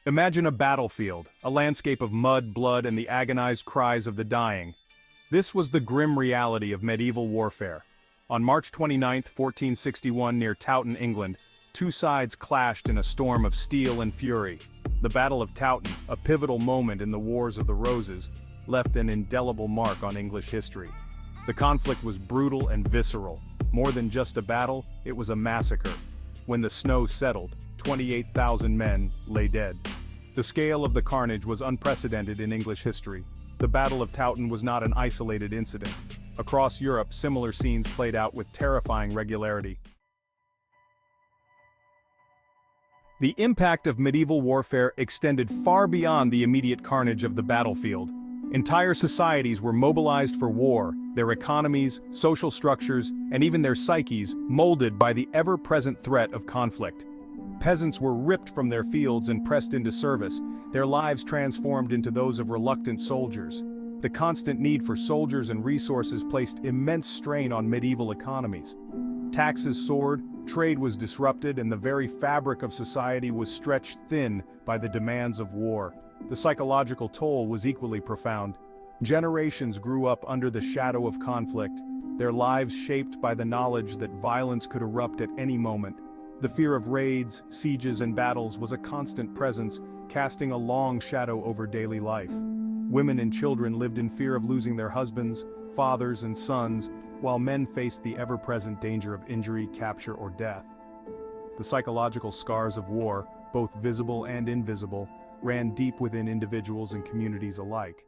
Imagine a battlefield, a landscape of mud, blood, and the agonized cries of the dying. This was the grim reality of medieval warfare. On March 29, 1461, near Towton, England, two sides clashed in a storm of steel and fury. The Battle of Towton, a pivotal moment in the Wars of the Roses, left an indelible mark on English history. The conflict was brutal and visceral. More than just a battle, it was a massacre. When the snow settled, 28,000 men lay dead. The scale of the carnage was unprecedented in English history. The Battle of Towton was not an isolated incident. Across Europe, similar scenes played out with terrifying regularity. The impact of medieval warfare extended far beyond the immediate carnage of the battlefield. Entire societies were mobilized for war, their economies, social structures, and even their psyches molded by the ever-present threat of conflict. Peasants were ripped from their fields and pressed into service, their lives transformed into those of reluctant soldiers. The constant need for soldiers and resources placed immense strain on medieval economies. Taxes soared, trade was disrupted, and the very fabric of society was stretched thin by the demands of war. The psychological toll was equally profound. Generations grew up under the shadow of conflict, their lives shaped by the knowledge that violence could erupt at any moment. The fear of raids, sieges, and battles was a constant presence, casting a long shadow over daily life. Women and children lived in fear of losing their husbands, fathers, and sons, while men faced the ever-present danger of injury, capture, or death. The psychological scars of war, both visible and invisible, ran deep within individuals and communities alike.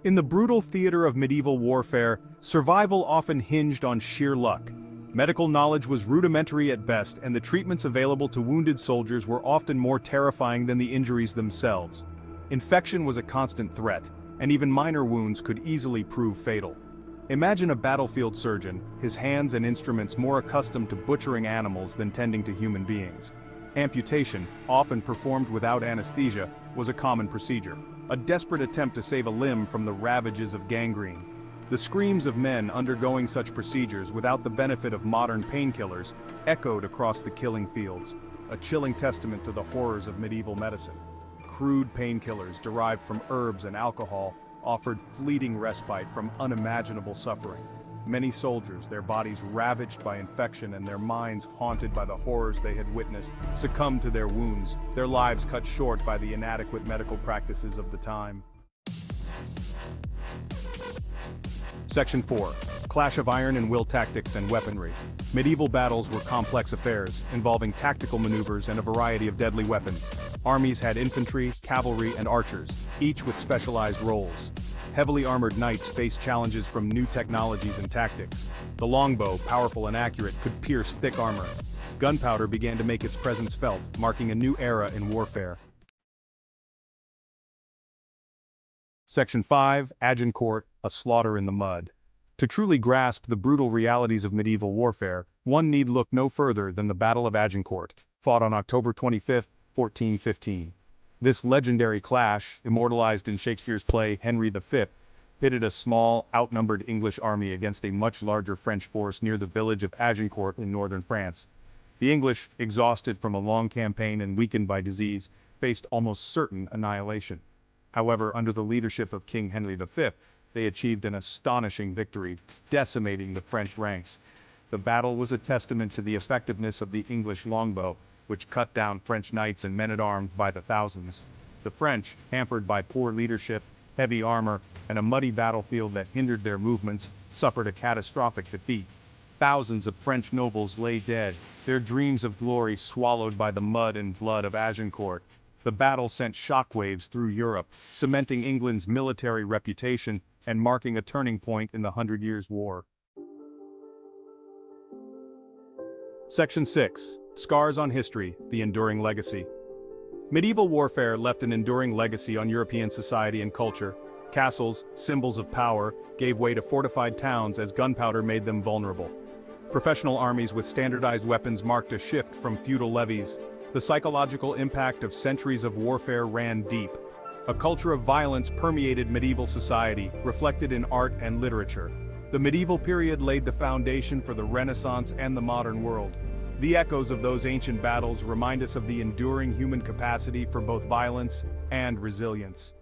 In the brutal theater of medieval warfare, survival often hinged on sheer luck. Medical knowledge was rudimentary at best, and the treatments available to wounded soldiers were often more terrifying than the injuries themselves. Infection was a constant threat, and even minor wounds could easily prove fatal. Imagine a battlefield surgeon, his hands and instruments more accustomed to butchering animals than tending to human beings. Amputation, often performed without anesthesia, was a common procedure, a desperate attempt to save a limb from the ravages of gangrene. The screams of men undergoing such procedures without the benefit of modern painkillers echoed across the killing fields, a chilling testament to the horrors of medieval medicine. Crude painkillers derived from herbs and alcohol offered fleeting respite from unimaginable suffering. Many soldiers, their bodies ravaged by infection and their minds haunted by the horrors they had witnessed, succumbed to their wounds, their lives cut short by the inadequate medical practices of the time. Section 4. Clash of iron and will tactics and weaponry. Medieval battles were complex affairs, involving tactical maneuvers and a variety of deadly weapons. Armies had infantry, cavalry, and archers, each with specialized roles. Heavily armored knights faced challenges from new technologies and tactics. The longbow, powerful and accurate, could pierce thick armor. Gunpowder began to make its presence felt, marking a new era in warfare. Section 5. Agincourt, a slaughter in the mud. To truly grasp the brutal realities of medieval warfare, one need look no further than the Battle of Agincourt, fought on October 25, 1415. This legendary clash, immortalized in Shakespeare's play Henry V, pitted a small, outnumbered English army against a much larger French force near the village of Agincourt in northern France. The English, exhausted from a long campaign and weakened by disease, faced almost certain annihilation. However, under the leadership of King Henry V, they achieved an astonishing victory, decimating the French ranks. The battle was a testament to the effectiveness of the English longbow, which cut down French knights and men-at-arms by the thousands. The French, hampered by poor leadership, heavy armor, and a muddy battlefield that hindered their movements, suffered a catastrophic defeat. Thousands of French nobles lay dead, their dreams of glory swallowed by the mud and blood of Agincourt. The battle sent shockwaves through Europe, cementing England's military reputation and marking a turning point in the 100 Years' War. Section 6. Scars on History, the Enduring Legacy. Medieval warfare left an enduring legacy on European society and culture. Castles, symbols of power, gave way to fortified towns as gunpowder made them vulnerable. Professional armies with standardized weapons marked a shift from feudal levies. The psychological impact of centuries of warfare ran deep. A culture of violence permeated medieval society, reflected in art and literature. The medieval period laid the foundation for the Renaissance and the modern world. The echoes of those ancient battles remind us of the enduring human capacity for both violence and resilience.